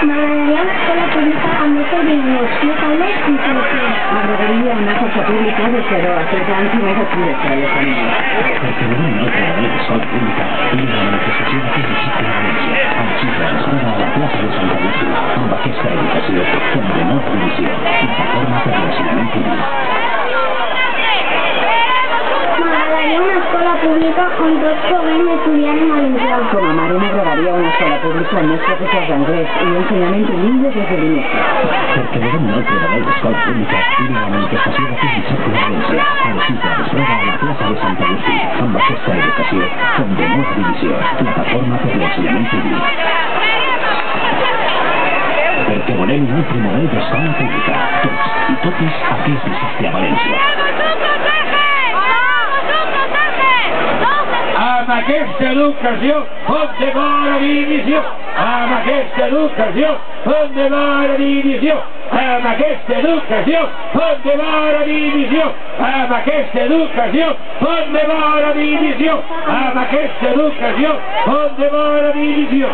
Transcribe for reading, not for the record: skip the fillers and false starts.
M'agradaria una escola pública amb més ordinadors, més aules i instal·lacions. M'agradaria una xarxa pública de 0 a 3 anys i més actives per a les famílies. Perquè volem una altra vegada escola pública i la manifestació d'aquest districte de València, amb xifra d'escola a la plaça de Sant Agustí, amb aquesta educació com de nova divisió, plataforma per l'ensenyament públic. M'agradaria una escola pública on tots puguem estudiar en valencià. Com a mare m'agradaria una escola pública amb més professors d'anglès i ensenyament trilingüe des de l'inici. Perquè volem una altra vegada escola pública i la manifestació d'aquest districte de València, amb xifra d'escola a la plaça de Sant Agustí, amb aquesta educació com de nova divisió, plataforma per l'ensenyament públic. Perquè volem un altre model d'escola pública, tots i totes aquest districte a València. Amb aquesta educació font de bona divisió, amb aquesta educació font de bona divisió, amb aquesta educació font de bona divisió, amb aquesta educació font de bona divisió, amb aquesta educació font de bona divisió.